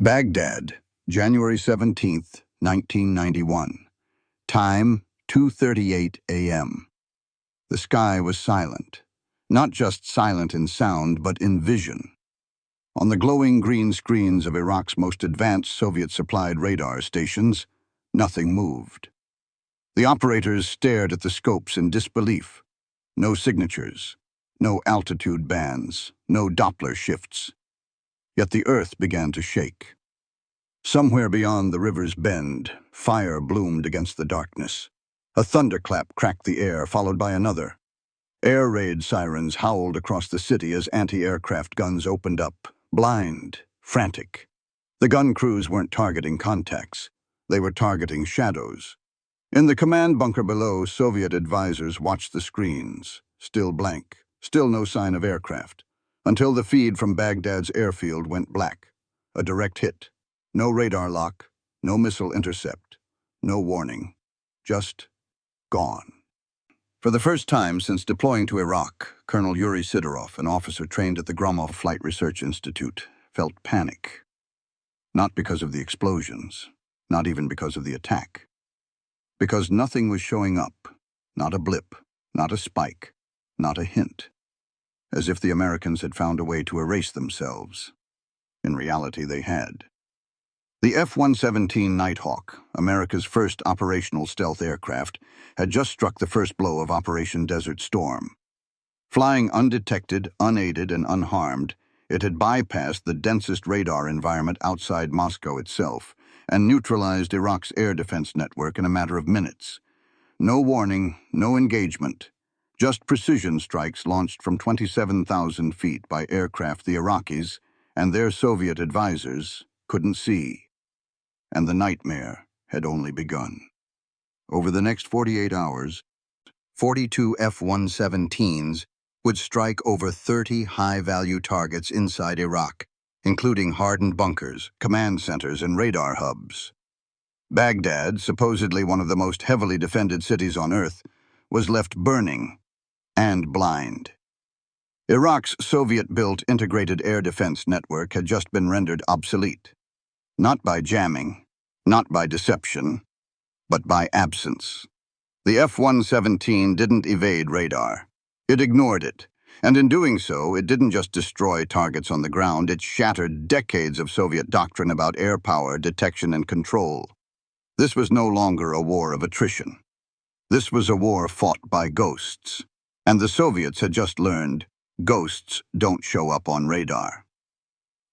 Baghdad, January 17th, 1991. Time, 2:38 a.m. The sky was silent. Not just silent in sound, but in vision. On the glowing green screens of Iraq's most advanced Soviet-supplied radar stations, nothing moved. The operators stared at the scopes in disbelief. No signatures, no altitude bands, no Doppler shifts. Yet the earth began to shake. Somewhere beyond the river's bend, fire bloomed against the darkness. A thunderclap cracked the air, followed by another. Air raid sirens howled across the city as anti-aircraft guns opened up, blind, frantic. The gun crews weren't targeting contacts. They were targeting shadows. In the command bunker below, Soviet advisors watched the screens, still blank, still no sign of aircraft, until the feed from Baghdad's airfield went black. A direct hit. No radar lock, no missile intercept, no warning. Just gone. For the first time since deploying to Iraq, Colonel Yuri Sidorov, an officer trained at the Gromov Flight Research Institute, felt panic. Not because of the explosions, not even because of the attack. Because nothing was showing up, not a blip, not a spike, not a hint. As if the Americans had found a way to erase themselves. In reality, they had. The F-117 Nighthawk, America's first operational stealth aircraft, had just struck the first blow of Operation Desert Storm. Flying undetected, unaided, and unharmed, it had bypassed the densest radar environment outside Moscow itself and neutralized Iraq's air defense network in a matter of minutes. No warning, no engagement, just precision strikes launched from 27,000 feet by aircraft the Iraqis and their Soviet advisors couldn't see. And the nightmare had only begun. Over the next 48 hours, 42 F-117s would strike over 30 high-value targets inside Iraq, including hardened bunkers, command centers, and radar hubs. Baghdad, supposedly one of the most heavily defended cities on Earth, was left burning and blind. Iraq's Soviet-built integrated air defense network had just been rendered obsolete. Not by jamming, not by deception, but by absence. The F-117 didn't evade radar. It ignored it, and in doing so, it didn't just destroy targets on the ground, it shattered decades of Soviet doctrine about air power, detection, and control. This was no longer a war of attrition. This was a war fought by ghosts, and the Soviets had just learned ghosts don't show up on radar.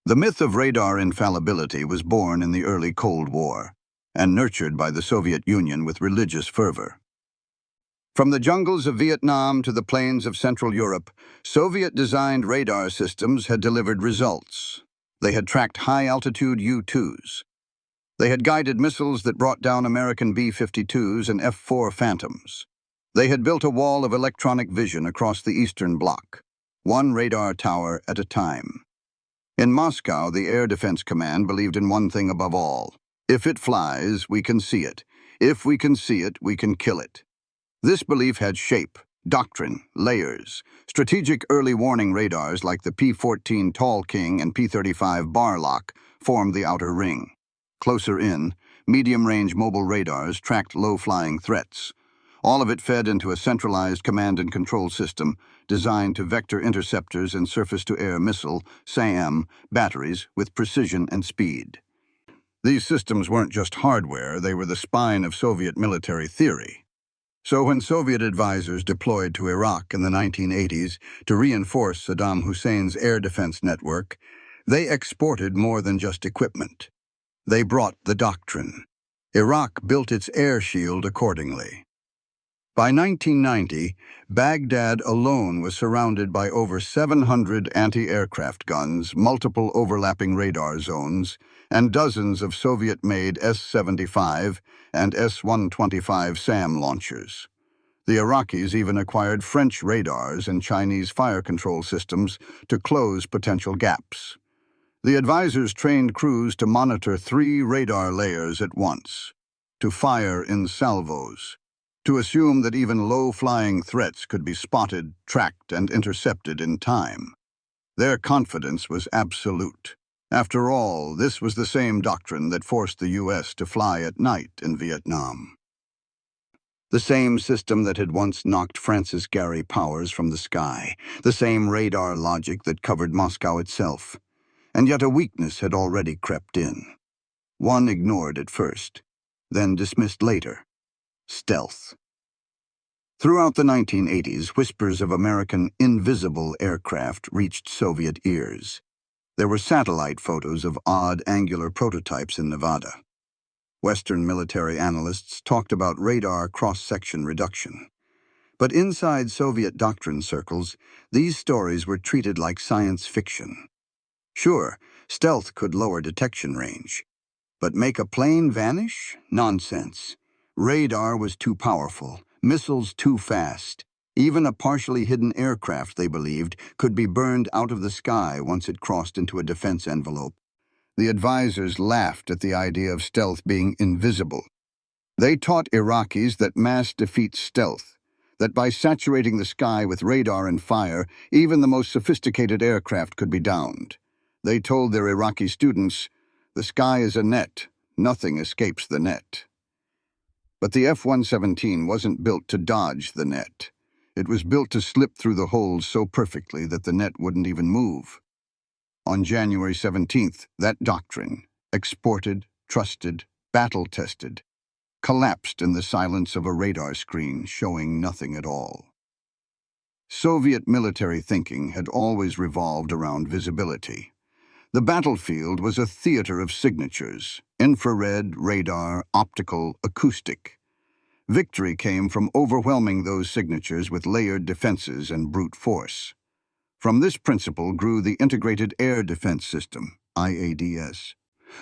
The myth of radar infallibility was born in the early Cold War and nurtured by the Soviet Union with religious fervor. From the jungles of Vietnam to the plains of Central Europe, Soviet-designed radar systems had delivered results. They had tracked high-altitude U-2s. They had guided missiles that brought down American B-52s and F-4 Phantoms. They had built a wall of electronic vision across the Eastern Bloc, one radar tower at a time. In Moscow, the Air Defense Command believed in one thing above all. If it flies, we can see it. If we can see it, we can kill it. This belief had shape, doctrine, layers. Strategic early warning radars like the P-14 Tall King and P-35 Barlock formed the outer ring. Closer in, medium-range mobile radars tracked low-flying threats. All of it fed into a centralized command and control system designed to vector interceptors and surface-to-air missile, SAM, batteries with precision and speed. These systems weren't just hardware, they were the spine of Soviet military theory. So when Soviet advisors deployed to Iraq in the 1980s to reinforce Saddam Hussein's air defense network, they exported more than just equipment. They brought the doctrine. Iraq built its air shield accordingly. By 1990, Baghdad alone was surrounded by over 700 anti-aircraft guns, multiple overlapping radar zones, and dozens of Soviet-made S-75 and S-125 SAM launchers. The Iraqis even acquired French radars and Chinese fire control systems to close potential gaps. The advisors trained crews to monitor 3 radar layers at once, to fire in salvos, to assume that even low-flying threats could be spotted, tracked, and intercepted in time. Their confidence was absolute. After all, this was the same doctrine that forced the U.S. to fly at night in Vietnam. The same system that had once knocked Francis Gary Powers from the sky, the same radar logic that covered Moscow itself. And yet a weakness had already crept in. One ignored at first, then dismissed later: stealth. Throughout the 1980s, whispers of American invisible aircraft reached Soviet ears. There were satellite photos of odd angular prototypes in Nevada. Western military analysts talked about radar cross-section reduction. But inside Soviet doctrine circles, these stories were treated like science fiction. Sure, stealth could lower detection range. But make a plane vanish? Nonsense. Radar was too powerful, missiles too fast. Even a partially hidden aircraft, they believed, could be burned out of the sky once it crossed into a defense envelope. The advisors laughed at the idea of stealth being invisible. They taught Iraqis that mass defeats stealth, that by saturating the sky with radar and fire, even the most sophisticated aircraft could be downed. They told their Iraqi students, "The sky is a net. Nothing escapes the net." But the F-117 wasn't built to dodge the net. It was built to slip through the holes so perfectly that the net wouldn't even move. On January 17th, that doctrine, exported, trusted, battle-tested, collapsed in the silence of a radar screen showing nothing at all. Soviet military thinking had always revolved around visibility. The battlefield was a theater of signatures: infrared, radar, optical, acoustic. Victory came from overwhelming those signatures with layered defenses and brute force. From this principle grew the Integrated Air Defense System, IADS,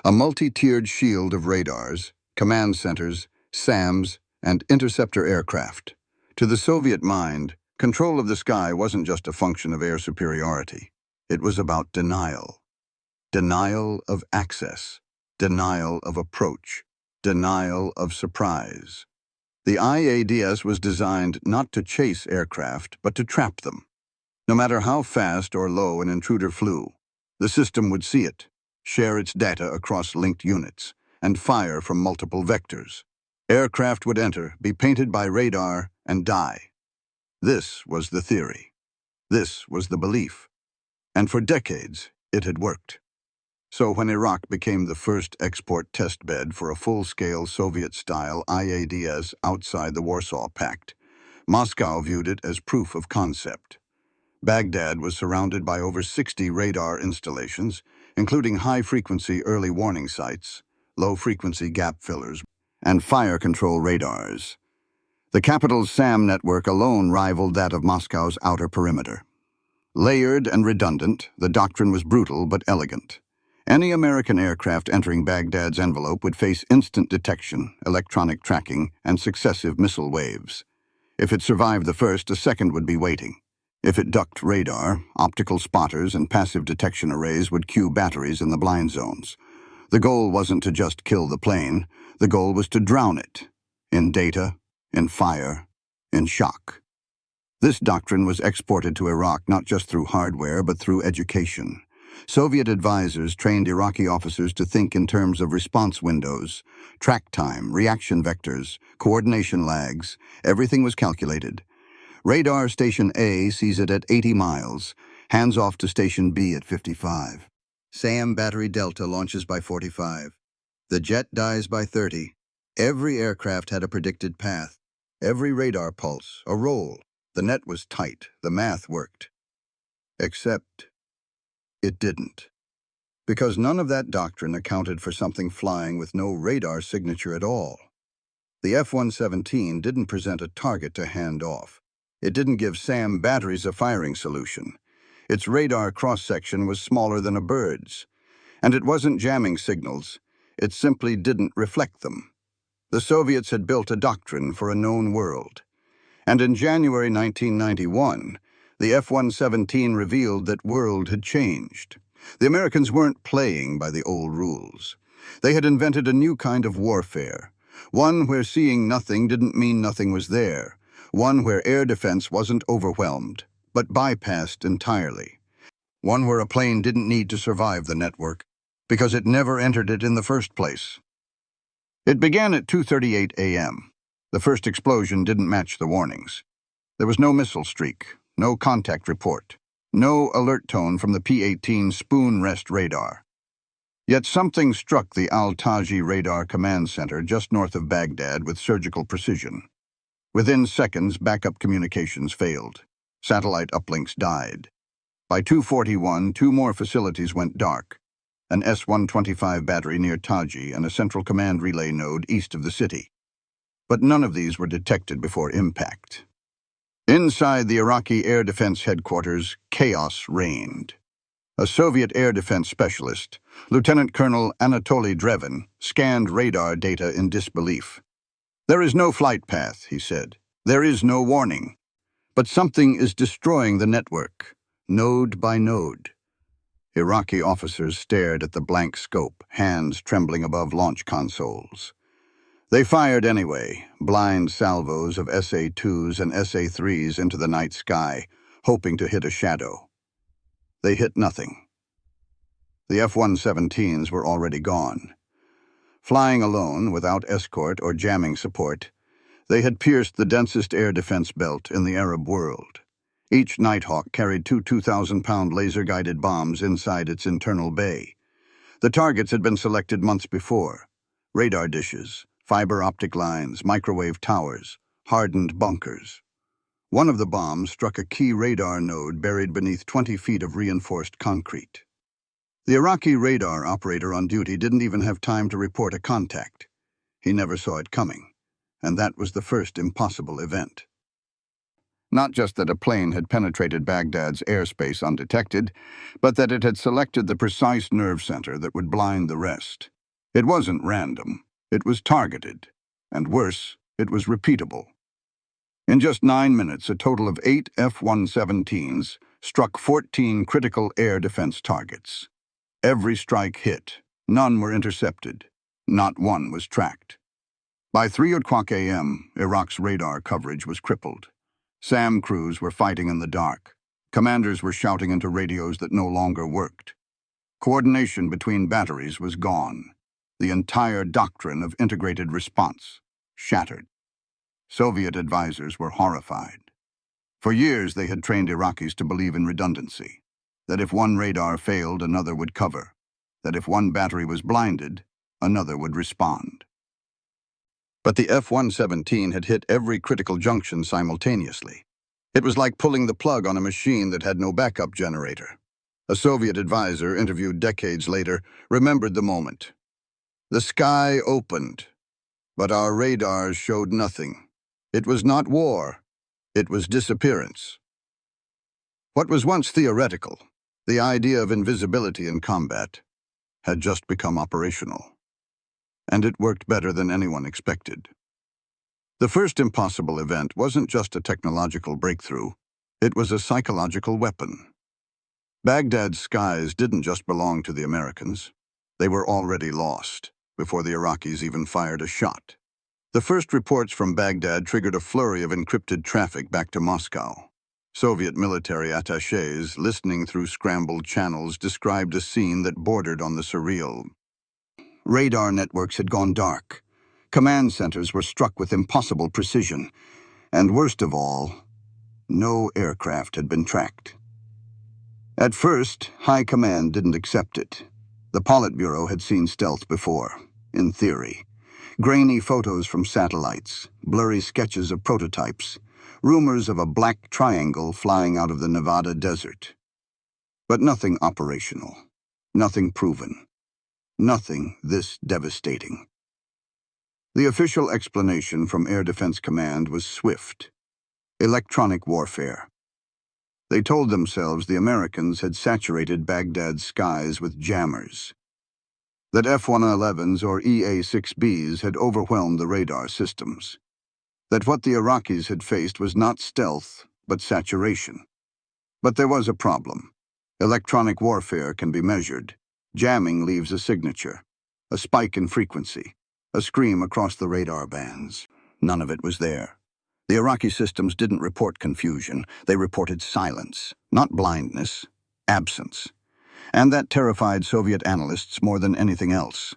a multi-tiered shield of radars, command centers, SAMs, and interceptor aircraft. To the Soviet mind, control of the sky wasn't just a function of air superiority. It was about denial. Denial of access, denial of approach, denial of surprise. The IADS was designed not to chase aircraft, but to trap them. No matter how fast or low an intruder flew, the system would see it, share its data across linked units, and fire from multiple vectors. Aircraft would enter, be painted by radar, and die. This was the theory. This was the belief. And for decades, it had worked. So when Iraq became the first export test bed for a full-scale Soviet-style IADS outside the Warsaw Pact, Moscow viewed it as proof of concept. Baghdad was surrounded by over 60 radar installations, including high-frequency early warning sites, low-frequency gap fillers, and fire control radars. The capital's SAM network alone rivaled that of Moscow's outer perimeter. Layered and redundant, the doctrine was brutal but elegant. Any American aircraft entering Baghdad's envelope would face instant detection, electronic tracking, and successive missile waves. If it survived the first, a second would be waiting. If it ducked radar, optical spotters and passive detection arrays would cue batteries in the blind zones. The goal wasn't to just kill the plane. The goal was to drown it, in data, in fire, in shock. This doctrine was exported to Iraq not just through hardware, but through education. Soviet advisors trained Iraqi officers to think in terms of response windows, track time, reaction vectors, coordination lags. Everything was calculated. Radar Station A sees it at 80 miles, hands off to Station B at 55. SAM Battery Delta launches by 45. The jet dies by 30. Every aircraft had a predicted path. Every radar pulse, a roll. The net was tight. The math worked. Except it didn't. Because none of that doctrine accounted for something flying with no radar signature at all. The F-117 didn't present a target to hand off. It didn't give SAM batteries a firing solution. Its radar cross-section was smaller than a bird's. And it wasn't jamming signals. It simply didn't reflect them. The Soviets had built a doctrine for a known world. And in January 1991, the F-117 revealed that world had changed. The Americans weren't playing by the old rules. They had invented a new kind of warfare, one where seeing nothing didn't mean nothing was there, one where air defense wasn't overwhelmed, but bypassed entirely, one where a plane didn't need to survive the network. because it never entered it in the first place. It began at 2:38 a.m. The first explosion didn't match the warnings. There was no missile streak, no contact report, no alert tone from the P-18 spoon rest radar. Yet something struck the Al-Taji Radar Command Center just north of Baghdad with surgical precision. Within seconds, backup communications failed. Satellite uplinks died. By 2:41, two more facilities went dark: an S-125 battery near Taji and a central command relay node east of the city. But none of these were detected before impact. Inside the Iraqi Air Defense Headquarters, chaos reigned. A Soviet air defense specialist, Lieutenant Colonel Anatoly Drevin, scanned radar data in disbelief. "There is no flight path," he said. "There is no warning. But something is destroying the network, node by node." Iraqi officers stared at the blank scope, hands trembling above launch consoles. They fired anyway, blind salvos of SA-2s and SA-3s into the night sky, hoping to hit a shadow. They hit nothing. The F-117s were already gone. Flying alone, without escort or jamming support, they had pierced the densest air defense belt in the Arab world. Each Nighthawk carried two 2,000-pound laser-guided bombs inside its internal bay. The targets had been selected months before: radar dishes, fiber optic lines, microwave towers, hardened bunkers. One of the bombs struck a key radar node buried beneath 20 feet of reinforced concrete. The Iraqi radar operator on duty didn't even have time to report a contact. He never saw it coming, and that was the first impossible event. Not just that a plane had penetrated Baghdad's airspace undetected, but that it had selected the precise nerve center that would blind the rest. It wasn't random. It was targeted. And worse, it was repeatable. In just 9 minutes, a total of 8 F-117s struck 14 critical air defense targets. Every strike hit. None were intercepted. Not one was tracked. By 3:00 a.m., Iraq's radar coverage was crippled. SAM crews were fighting in the dark. Commanders were shouting into radios that no longer worked. Coordination between batteries was gone. The entire doctrine of integrated response shattered. Soviet advisors were horrified. For years, they had trained Iraqis to believe in redundancy, that if one radar failed, another would cover, that if one battery was blinded, another would respond. But the F-117 had hit every critical junction simultaneously. It was like pulling the plug on a machine that had no backup generator. A Soviet advisor, interviewed decades later, remembered the moment. "The sky opened, but our radars showed nothing. It was not war. It was disappearance." What was once theoretical, the idea of invisibility in combat, had just become operational. And it worked better than anyone expected. The first impossible event wasn't just a technological breakthrough, it was a psychological weapon. Baghdad's skies didn't just belong to the Americans. They were already lost, before the Iraqis even fired a shot. The first reports from Baghdad triggered a flurry of encrypted traffic back to Moscow. Soviet military attachés, listening through scrambled channels, described a scene that bordered on the surreal. Radar networks had gone dark. Command centers were struck with impossible precision. And worst of all, no aircraft had been tracked. At first, High Command didn't accept it. The Politburo had seen stealth before, in theory. Grainy photos from satellites, blurry sketches of prototypes, rumors of a black triangle flying out of the Nevada desert. But nothing operational, nothing proven, nothing this devastating. The official explanation from Air Defense Command was swift: electronic warfare. They told themselves the Americans had saturated Baghdad's skies with jammers, that F-111s or EA-6Bs had overwhelmed the radar systems, that what the Iraqis had faced was not stealth, but saturation. But there was a problem. Electronic warfare can be measured. Jamming leaves a signature, a spike in frequency, a scream across the radar bands. None of it was there. The Iraqi systems didn't report confusion. They reported silence, not blindness, absence. and that terrified Soviet analysts more than anything else.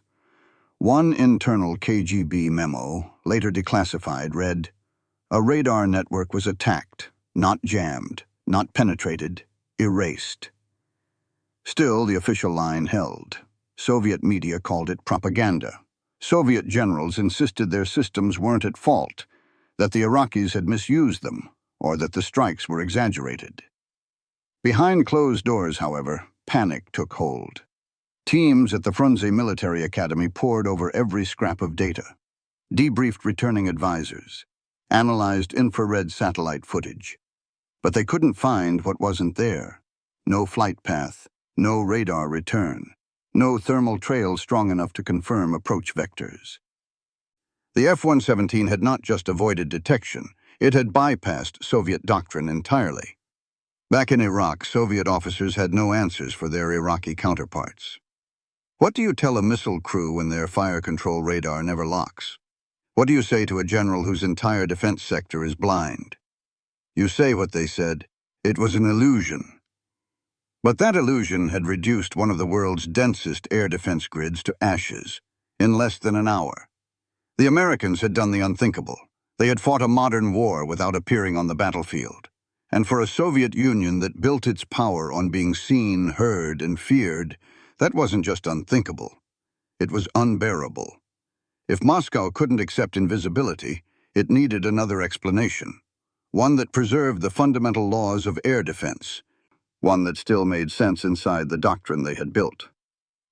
One internal KGB memo, later declassified, read, "A radar network was attacked, not jammed, not penetrated, erased." Still, the official line held. Soviet media called it propaganda. Soviet generals insisted their systems weren't at fault, that the Iraqis had misused them, or that the strikes were exaggerated. Behind closed doors, however, panic took hold. Teams at the Frunze Military Academy pored over every scrap of data, debriefed returning advisors, analyzed infrared satellite footage. But they couldn't find what wasn't there. No flight path, no radar return, no thermal trail strong enough to confirm approach vectors. The F-117 had not just avoided detection, it had bypassed Soviet doctrine entirely. Back in Iraq, Soviet officers had no answers for their Iraqi counterparts. What do you tell a missile crew when their fire control radar never locks? What do you say to a general whose entire defense sector is blind? You say what they said, it was an illusion. But that illusion had reduced one of the world's densest air defense grids to ashes in less than an hour. The Americans had done the unthinkable. They had fought a modern war without appearing on the battlefield. And for a Soviet Union that built its power on being seen, heard, and feared, that wasn't just unthinkable. It was unbearable. If Moscow couldn't accept invisibility, it needed another explanation. One that preserved the fundamental laws of air defense. One that still made sense inside the doctrine they had built.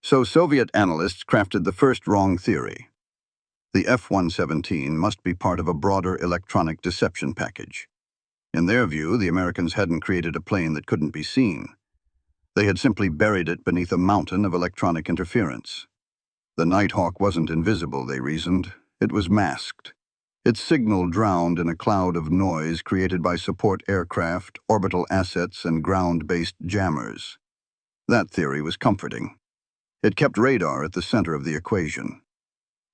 So Soviet analysts crafted the first wrong theory. The F-117 must be part of a broader electronic deception package. In their view, the Americans hadn't created a plane that couldn't be seen. They had simply buried it beneath a mountain of electronic interference. The Nighthawk wasn't invisible, they reasoned. It was masked. Its signal drowned in a cloud of noise created by support aircraft, orbital assets, and ground-based jammers. That theory was comforting. It kept radar at the center of the equation.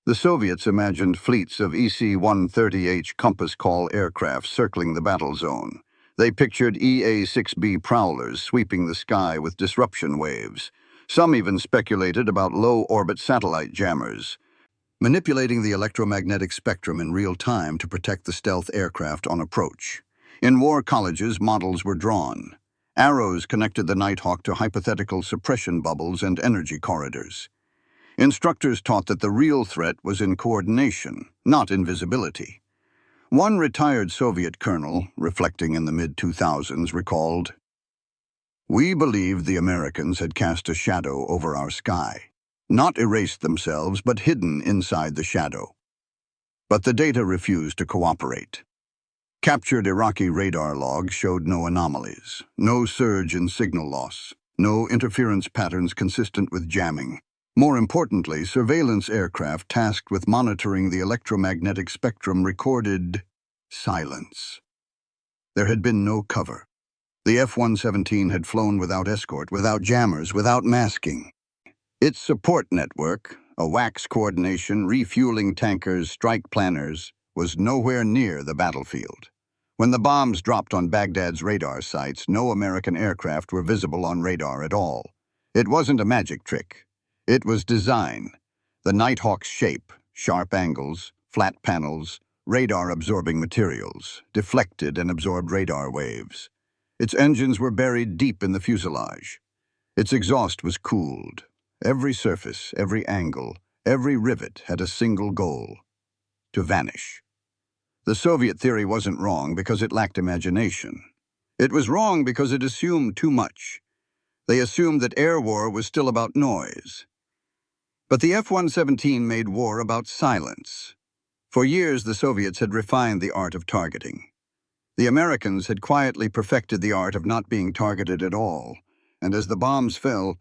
The Soviets imagined fleets of EC-130H compass call aircraft circling the battle zone. They pictured EA-6B prowlers sweeping the sky with disruption waves. Some even speculated about low-orbit satellite jammers, manipulating the electromagnetic spectrum in real time to protect the stealth aircraft on approach. In war colleges, models were drawn. Arrows connected the Nighthawk to hypothetical suppression bubbles and energy corridors. Instructors taught that the real threat was in coordination, not invisibility. One retired Soviet colonel, reflecting in the mid-2000s, recalled, "We believed the Americans had cast a shadow over our sky, not erased themselves, but hidden inside the shadow." But the data refused to cooperate. Captured Iraqi radar logs showed no anomalies, no surge in signal loss, no interference patterns consistent with jamming. More importantly, surveillance aircraft tasked with monitoring the electromagnetic spectrum recorded silence. There had been no cover. The F-117 had flown without escort, without jammers, without masking. Its support network, a wax coordination, refueling tankers, strike planners, was nowhere near the battlefield. When the bombs dropped on Baghdad's radar sites, no American aircraft were visible on radar at all. It wasn't a magic trick. It was design. The Nighthawk's shape, sharp angles, flat panels, radar-absorbing materials, deflected and absorbed radar waves. Its engines were buried deep in the fuselage. Its exhaust was cooled. Every surface, every angle, every rivet had a single goal: to vanish. The Soviet theory wasn't wrong because it lacked imagination. It was wrong because it assumed too much. They assumed that air war was still about noise. But the F-117 made war about silence. For years, the Soviets had refined the art of targeting. The Americans had quietly perfected the art of not being targeted at all, and as the bombs fell,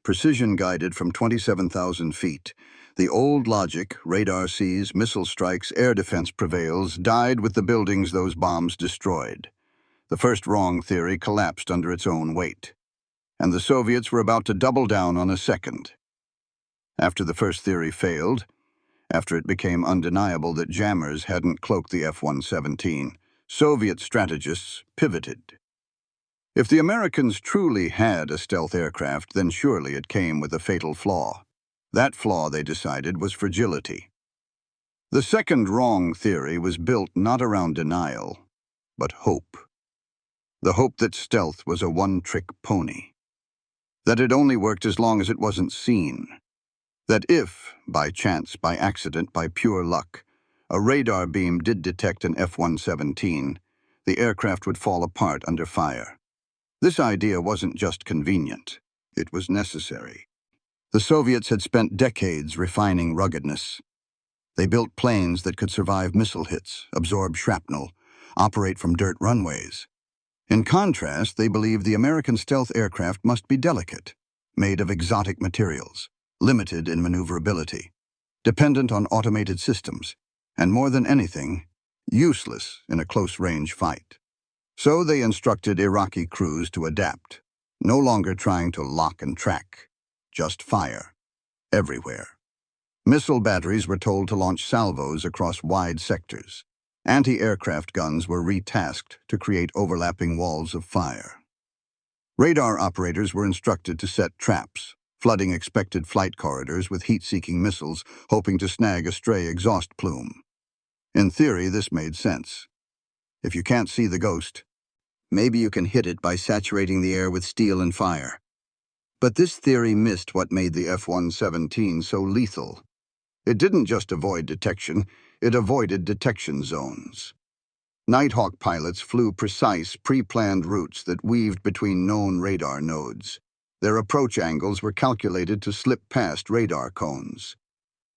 precision-guided from 27,000 feet, the old logic, radar sees, missile strikes, air defense prevails, died with the buildings those bombs destroyed. The first wrong theory collapsed under its own weight, and the Soviets were about to double down on a second. After the first theory failed, after it became undeniable that jammers hadn't cloaked the F-117, Soviet strategists pivoted. If the Americans truly had a stealth aircraft, then surely it came with a fatal flaw. That flaw, they decided, was fragility. The second wrong theory was built not around denial, but hope. The hope that stealth was a one-trick pony. That it only worked as long as it wasn't seen. That if, by chance, by accident, by pure luck, a radar beam did detect an F-117, the aircraft would fall apart under fire. This idea wasn't just convenient, it was necessary. The Soviets had spent decades refining ruggedness. They built planes that could survive missile hits, absorb shrapnel, operate from dirt runways. In contrast, they believed the American stealth aircraft must be delicate, made of exotic materials, limited in maneuverability, dependent on automated systems, and more than anything, useless in a close-range fight. So they instructed Iraqi crews to adapt, no longer trying to lock and track, just fire, everywhere. Missile batteries were told to launch salvos across wide sectors. Anti-aircraft guns were retasked to create overlapping walls of fire. Radar operators were instructed to set traps, flooding expected flight corridors with heat-seeking missiles, hoping to snag a stray exhaust plume. In theory, this made sense. If you can't see the ghost, maybe you can hit it by saturating the air with steel and fire. But this theory missed what made the F-117 so lethal. It didn't just avoid detection, it avoided detection zones. Nighthawk pilots flew precise, pre-planned routes that weaved between known radar nodes. Their approach angles were calculated to slip past radar cones.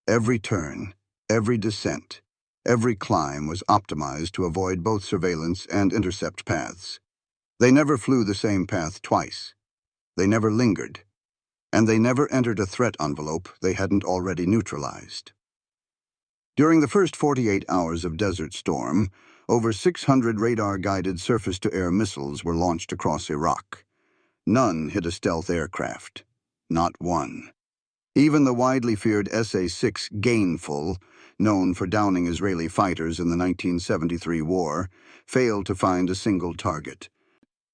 Every turn, every descent, every climb was optimized to avoid both surveillance and intercept paths. They never flew the same path twice. They never lingered. And they never entered a threat envelope they hadn't already neutralized. During the first 48 hours of Desert Storm, over 600 radar-guided surface-to-air missiles were launched across Iraq. None hit a stealth aircraft. Not one. Even the widely feared SA-6 Gainful, known for downing Israeli fighters in the 1973 war, failed to find a single target.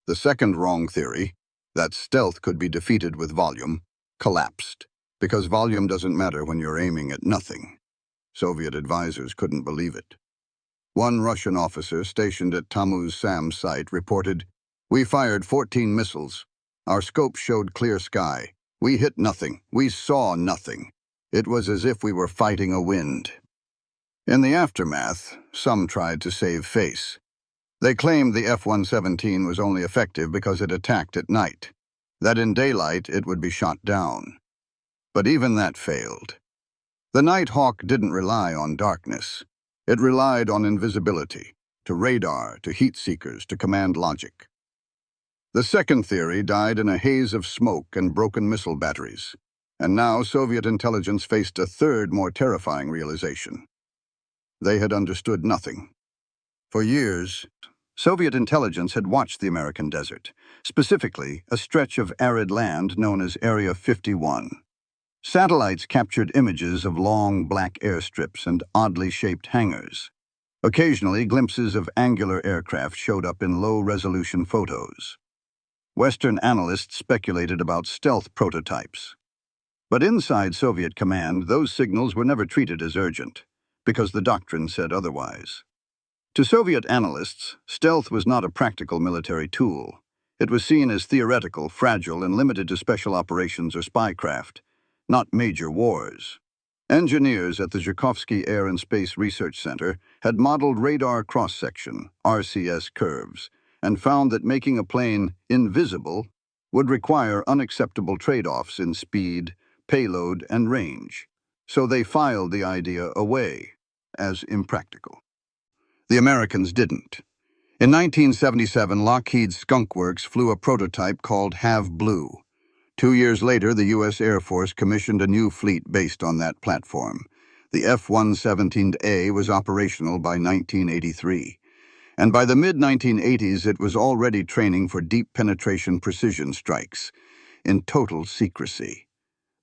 The second wrong theory, that stealth could be defeated with volume, collapsed, because volume doesn't matter when you're aiming at nothing. Soviet advisors couldn't believe it. One Russian officer stationed at Tammuz Sam's site reported, "We fired 14 missiles. Our scope showed clear sky. We hit nothing. We saw nothing. It was as if we were fighting a wind." In the aftermath, some tried to save face. They claimed the F-117 was only effective because it attacked at night, that in daylight it would be shot down. But even that failed. The Nighthawk didn't rely on darkness. It relied on invisibility, to radar, to heat seekers, to command logic. The second theory died in a haze of smoke and broken missile batteries. And now Soviet intelligence faced a third, more terrifying realization. They had understood nothing. For years, Soviet intelligence had watched the American desert, specifically a stretch of arid land known as Area 51. Satellites captured images of long black airstrips and oddly shaped hangars. Occasionally, glimpses of angular aircraft showed up in low-resolution photos. Western analysts speculated about stealth prototypes. But inside Soviet command, those signals were never treated as urgent, because the doctrine said otherwise. To Soviet analysts, stealth was not a practical military tool. It was seen as theoretical, fragile, and limited to special operations or spycraft, not major wars. Engineers at the Zhukovsky Air and Space Research Center had modeled radar cross-section, RCS curves, and found that making a plane invisible would require unacceptable trade-offs in speed, payload, and range. So they filed the idea away as impractical. The Americans didn't. In 1977, Lockheed's Skunk Works flew a prototype called Have Blue. 2 years later, the U.S. Air Force commissioned a new fleet based on that platform. The F-117A was operational by 1983. And by the mid-1980s, it was already training for deep penetration precision strikes, in total secrecy.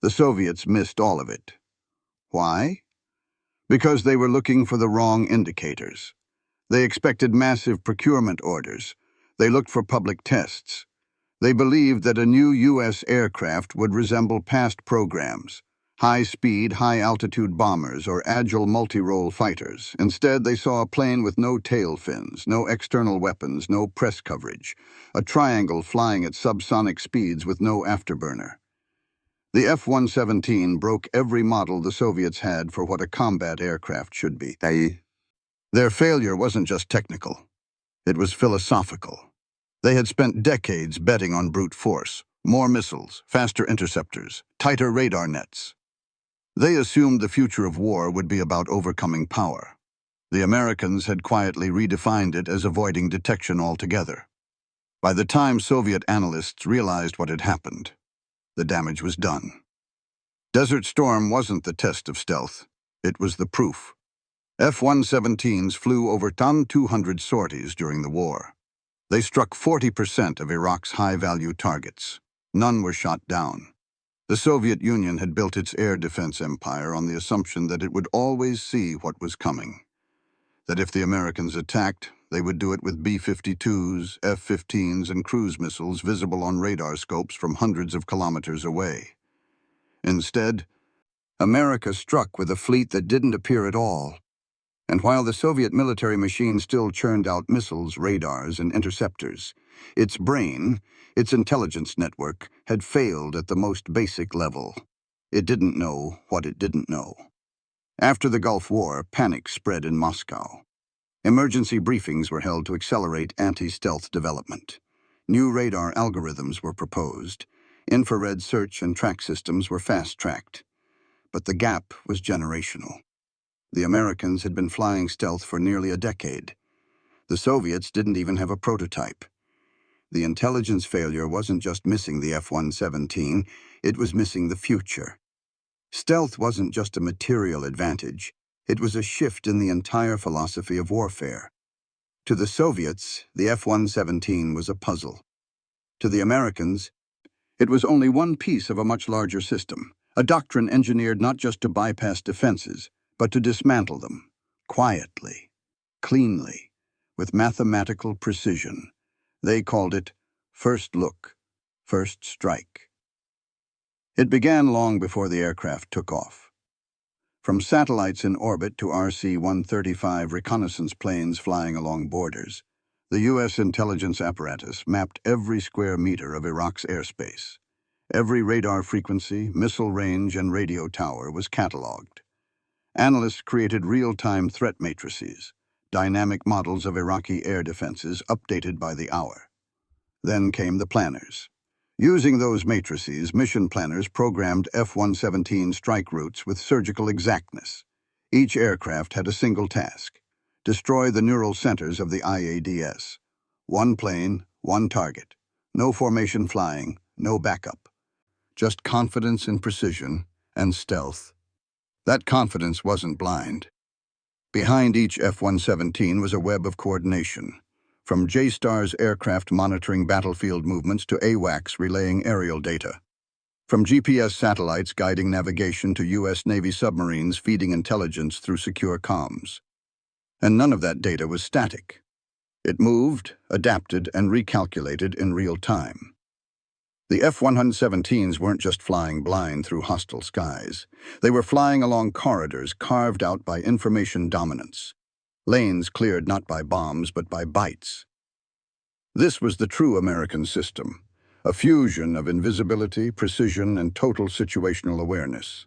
The Soviets missed all of it. Why? Because they were looking for the wrong indicators. They expected massive procurement orders. They looked for public tests. They believed that a new U.S. aircraft would resemble past programs, high-speed, high-altitude bombers or agile multi-role fighters. Instead, they saw a plane with no tail fins, no external weapons, no press coverage, a triangle flying at subsonic speeds with no afterburner. The F-117 broke every model the Soviets had for what a combat aircraft should be. Their failure wasn't just technical. It was philosophical. They had spent decades betting on brute force, more missiles, faster interceptors, tighter radar nets. They assumed the future of war would be about overcoming power. The Americans had quietly redefined it as avoiding detection altogether. By the time Soviet analysts realized what had happened, the damage was done. Desert Storm wasn't the test of stealth. It was the proof. F-117s flew over 200 sorties during the war. They struck 40% of Iraq's high-value targets. None were shot down. The Soviet Union had built its air defense empire on the assumption that it would always see what was coming. That if the Americans attacked, they would do it with B-52s, F-15s, and cruise missiles visible on radar scopes from hundreds of kilometers away. Instead, America struck with a fleet that didn't appear at all. And while the Soviet military machine still churned out missiles, radars, and interceptors, its brain, its intelligence network, had failed at the most basic level. It didn't know what it didn't know. After the Gulf War, panic spread in Moscow. Emergency briefings were held to accelerate anti-stealth development. New radar algorithms were proposed. Infrared search and track systems were fast-tracked. But the gap was generational. The Americans had been flying stealth for nearly a decade. The Soviets didn't even have a prototype. The intelligence failure wasn't just missing the F-117, it was missing the future. Stealth wasn't just a material advantage, it was a shift in the entire philosophy of warfare. To the Soviets, the F-117 was a puzzle. To the Americans, it was only one piece of a much larger system, a doctrine engineered not just to bypass defenses, but to dismantle them, quietly, cleanly, with mathematical precision. They called it first look, first strike. It began long before the aircraft took off. From satellites in orbit to RC-135 reconnaissance planes flying along borders, the U.S. intelligence apparatus mapped every square meter of Iraq's airspace. Every radar frequency, missile range, and radio tower was catalogued. Analysts created real-time threat matrices, dynamic models of Iraqi air defenses updated by the hour. Then came the planners. Using those matrices, mission planners programmed F-117 strike routes with surgical exactness. Each aircraft had a single task: destroy the neural centers of the IADS. One plane, one target. No formation flying, no backup. Just confidence in precision and stealth. That confidence wasn't blind. Behind each F-117 was a web of coordination, from JSTARS aircraft monitoring battlefield movements to AWACS relaying aerial data, from GPS satellites guiding navigation to U.S. Navy submarines feeding intelligence through secure comms. And none of that data was static. It moved, adapted, and recalculated in real time. The F-117s weren't just flying blind through hostile skies. They were flying along corridors carved out by information dominance. Lanes cleared not by bombs, but by bytes. This was the true American system, a fusion of invisibility, precision, and total situational awareness.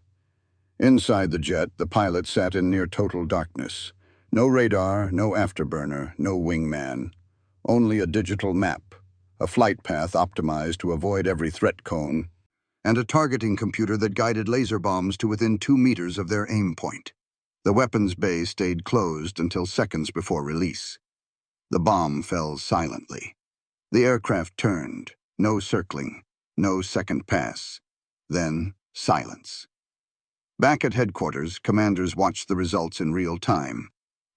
Inside the jet, the pilot sat in near total darkness. No radar, no afterburner, no wingman. Only a digital map, a flight path optimized to avoid every threat cone, and a targeting computer that guided laser bombs to within 2 meters of their aim point. The weapons bay stayed closed until seconds before release. The bomb fell silently. The aircraft turned, no circling, no second pass. Then, silence. Back at headquarters, commanders watched the results in real time,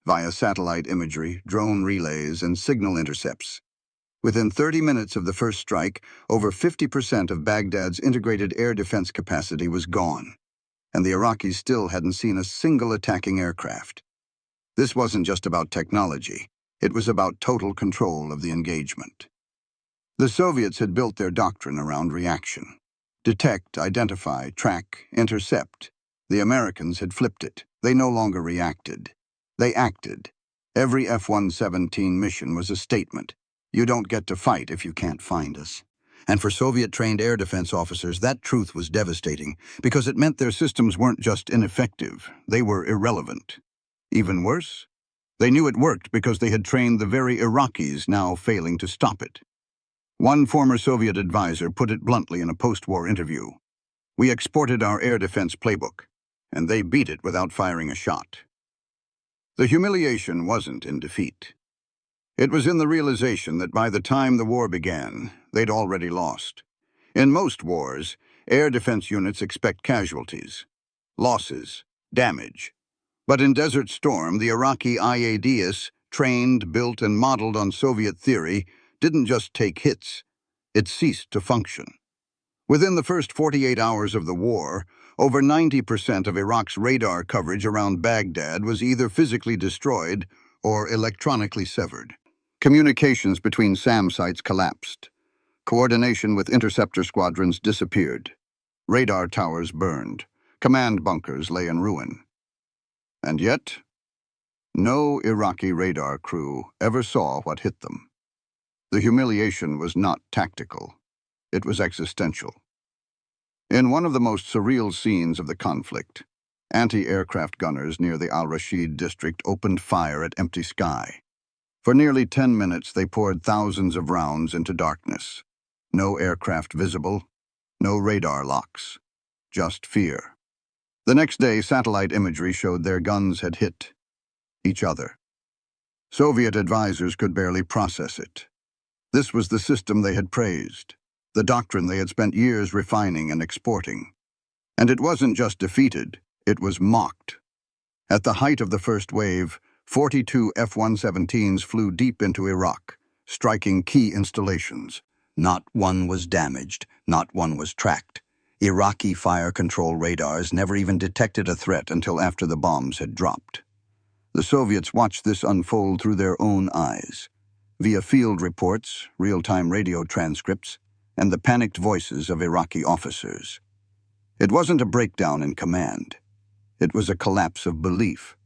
via satellite imagery, drone relays, and signal intercepts. Within 30 minutes of the first strike, over 50% of Baghdad's integrated air defense capacity was gone, and the Iraqis still hadn't seen a single attacking aircraft. This wasn't just about technology. It was about total control of the engagement. The Soviets had built their doctrine around reaction. Detect, identify, track, intercept. The Americans had flipped it. They no longer reacted. They acted. Every F-117 mission was a statement. You don't get to fight if you can't find us. And for Soviet-trained air defense officers, that truth was devastating, because it meant their systems weren't just ineffective, they were irrelevant. Even worse, they knew it worked because they had trained the very Iraqis now failing to stop it. One former Soviet advisor put it bluntly in a post-war interview. We exported our air defense playbook, and they beat it without firing a shot. The humiliation wasn't in defeat. It was in the realization that by the time the war began, they'd already lost. In most wars, air defense units expect casualties, losses, damage. But in Desert Storm, the Iraqi IADS, trained, built, and modeled on Soviet theory, didn't just take hits, it ceased to function. Within the first 48 hours of the war, over 90% of Iraq's radar coverage around Baghdad was either physically destroyed or electronically severed. Communications between SAM sites collapsed. Coordination with interceptor squadrons disappeared. Radar towers burned. Command bunkers lay in ruin. And yet, no Iraqi radar crew ever saw what hit them. The humiliation was not tactical. It was existential. In one of the most surreal scenes of the conflict, anti-aircraft gunners near the Al-Rashid district opened fire at empty sky. For nearly 10 minutes, they poured thousands of rounds into darkness. No aircraft visible, no radar locks, just fear. The next day, satellite imagery showed their guns had hit each other. Soviet advisors could barely process it. This was the system they had praised, the doctrine they had spent years refining and exporting. And it wasn't just defeated, it was mocked. At the height of the first wave, 42 F-117s flew deep into Iraq, striking key installations. Not one was damaged, not one was tracked. Iraqi fire control radars never even detected a threat until after the bombs had dropped. The Soviets watched this unfold through their own eyes, via field reports, real-time radio transcripts, and the panicked voices of Iraqi officers. It wasn't a breakdown in command. It was a collapse of belief.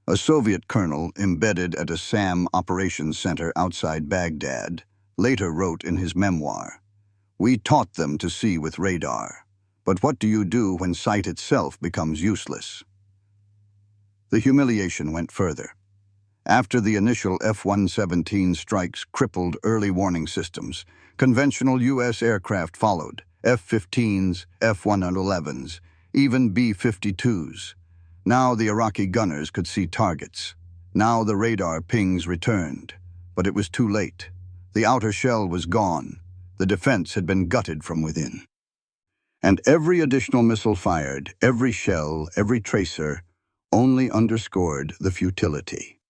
A Soviet colonel embedded at a SAM operations center outside Baghdad later wrote in his memoir, "We taught them to see with radar, but what do you do when sight itself becomes useless?" The humiliation went further. After the initial F-117 strikes crippled early warning systems, conventional U.S. aircraft followed, F-15s, F-111s, even B-52s. Now the Iraqi gunners could see targets. Now the radar pings returned. But it was too late. The outer shell was gone. The defense had been gutted from within. And every additional missile fired, every shell, every tracer, only underscored the futility.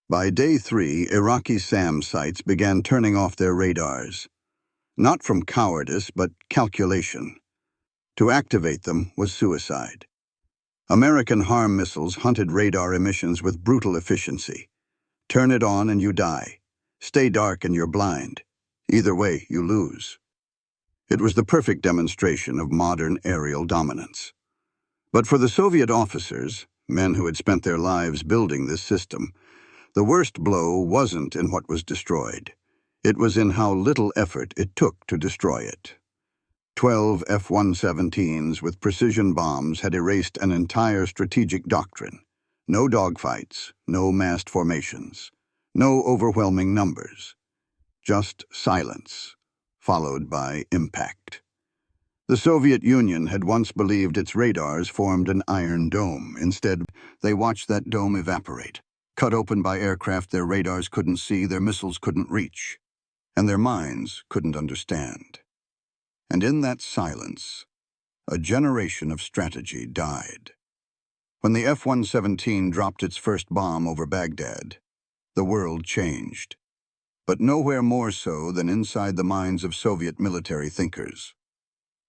By day 3, Iraqi SAM sites began turning off their radars. Not from cowardice, but calculation. To activate them was suicide. American HARM missiles hunted radar emissions with brutal efficiency. Turn it on and you die. Stay dark and you're blind. Either way, you lose. It was the perfect demonstration of modern aerial dominance. But for the Soviet officers, men who had spent their lives building this system, the worst blow wasn't in what was destroyed. It was in how little effort it took to destroy it. 12 F-117s with precision bombs had erased an entire strategic doctrine. No dogfights, no massed formations, no overwhelming numbers. Just silence, followed by impact. The Soviet Union had once believed its radars formed an iron dome. Instead, they watched that dome evaporate. Cut open by aircraft their radars couldn't see, their missiles couldn't reach, and their minds couldn't understand. And in that silence, a generation of strategy died. When the F-117 dropped its first bomb over Baghdad, the world changed. But nowhere more so than inside the minds of Soviet military thinkers.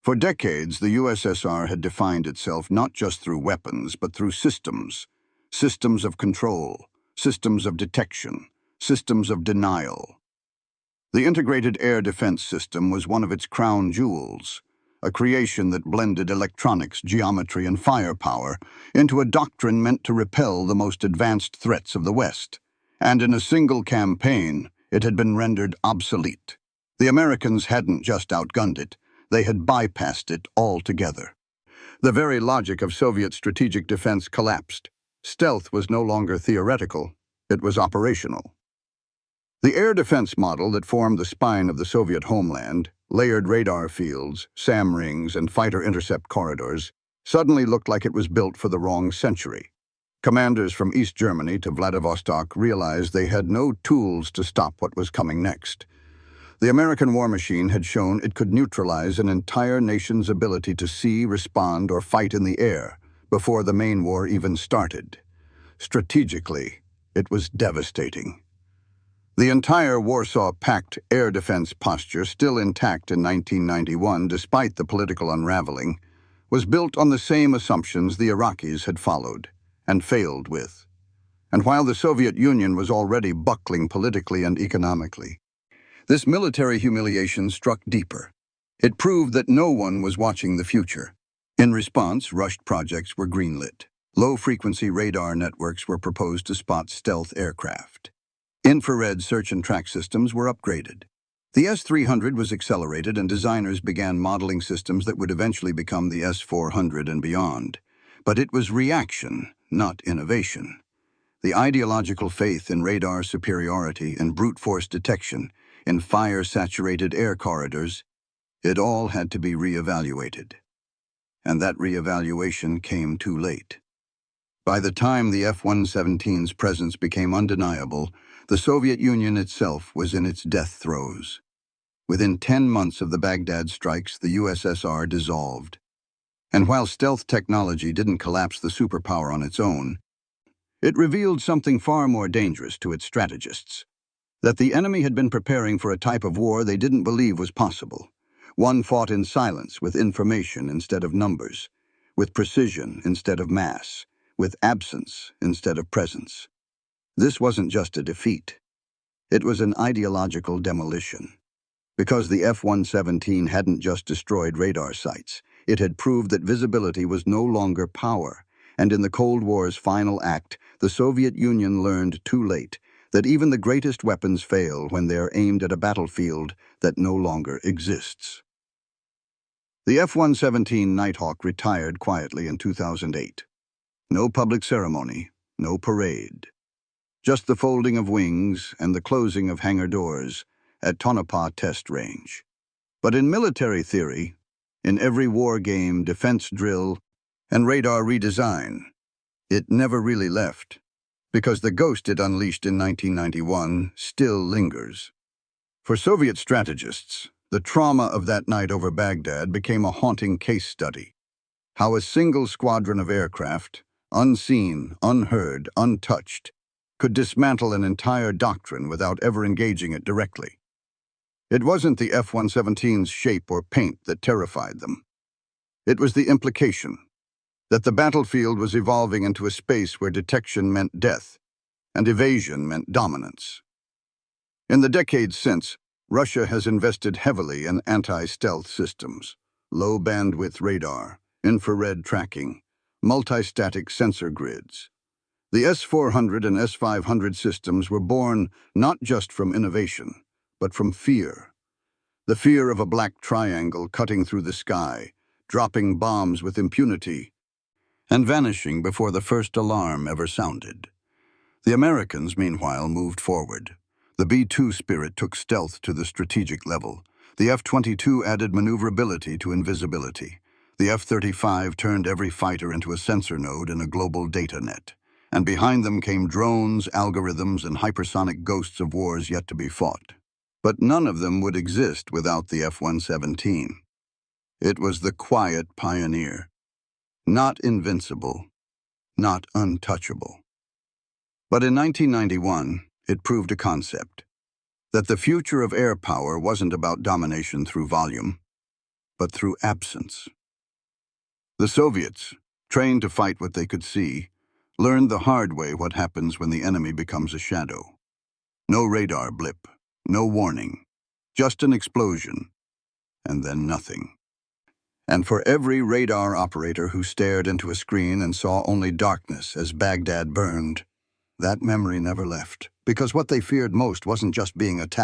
For decades, the USSR had defined itself not just through weapons, but through systems. Systems of control, systems of detection, systems of denial. The integrated air defense system was one of its crown jewels, a creation that blended electronics, geometry, and firepower into a doctrine meant to repel the most advanced threats of the West. And in a single campaign, it had been rendered obsolete. The Americans hadn't just outgunned it, they had bypassed it altogether. The very logic of Soviet strategic defense collapsed. Stealth was no longer theoretical, it was operational. The air defense model that formed the spine of the Soviet homeland, layered radar fields, SAM rings, and fighter intercept corridors, suddenly looked like it was built for the wrong century. Commanders from East Germany to Vladivostok realized they had no tools to stop what was coming next. The American war machine had shown it could neutralize an entire nation's ability to see, respond, or fight in the air before the main war even started. Strategically, it was devastating. The entire Warsaw Pact air defense posture, still intact in 1991 despite the political unraveling, was built on the same assumptions the Iraqis had followed and failed with. And while the Soviet Union was already buckling politically and economically, this military humiliation struck deeper. It proved that no one was watching the future. In response, rushed projects were greenlit. Low-frequency radar networks were proposed to spot stealth aircraft. Infrared search and track systems were upgraded. The S-300 was accelerated and designers began modeling systems that would eventually become the S-400 and beyond. But it was reaction, not innovation. The ideological faith in radar superiority and brute force detection, in fire-saturated air corridors, it all had to be re-evaluated. And that re-evaluation came too late. By the time the F-117's presence became undeniable, the Soviet Union itself was in its death throes. Within 10 months of the Baghdad strikes, the USSR dissolved. And while stealth technology didn't collapse the superpower on its own, it revealed something far more dangerous to its strategists: that the enemy had been preparing for a type of war they didn't believe was possible. One fought in silence, with information instead of numbers, with precision instead of mass, with absence instead of presence. This wasn't just a defeat. It was an ideological demolition. Because the F-117 hadn't just destroyed radar sites, it had proved that visibility was no longer power. And in the Cold War's final act, the Soviet Union learned too late that even the greatest weapons fail when they're aimed at a battlefield that no longer exists. The F-117 Nighthawk retired quietly in 2008. No public ceremony, no parade. Just the folding of wings and the closing of hangar doors at Tonopah Test Range. But in military theory, in every war game, defense drill, and radar redesign, it never really left, because the ghost it unleashed in 1991 still lingers. For Soviet strategists, the trauma of that night over Baghdad became a haunting case study. How a single squadron of aircraft, unseen, unheard, untouched, could dismantle an entire doctrine without ever engaging it directly. It wasn't the F-117's shape or paint that terrified them. It was the implication that the battlefield was evolving into a space where detection meant death and evasion meant dominance. In the decades since, Russia has invested heavily in anti-stealth systems, low-bandwidth radar, infrared tracking, multi-static sensor grids. The S-400 and S-500 systems were born not just from innovation, but from fear. The fear of a black triangle cutting through the sky, dropping bombs with impunity, and vanishing before the first alarm ever sounded. The Americans, meanwhile, moved forward. The B-2 Spirit took stealth to the strategic level. The F-22 added maneuverability to invisibility. The F-35 turned every fighter into a sensor node in a global data net. And behind them came drones, algorithms, and hypersonic ghosts of wars yet to be fought. But none of them would exist without the F-117. It was the quiet pioneer. Not invincible, not untouchable. But in 1991, it proved a concept, that the future of air power wasn't about domination through volume, but through absence. The Soviets, trained to fight what they could see, learned the hard way what happens when the enemy becomes a shadow. No radar blip, no warning, Just an explosion, and then nothing. And for every radar operator who stared into a screen and saw only darkness as Baghdad burned, that memory never left. Because what they feared most wasn't just being attacked.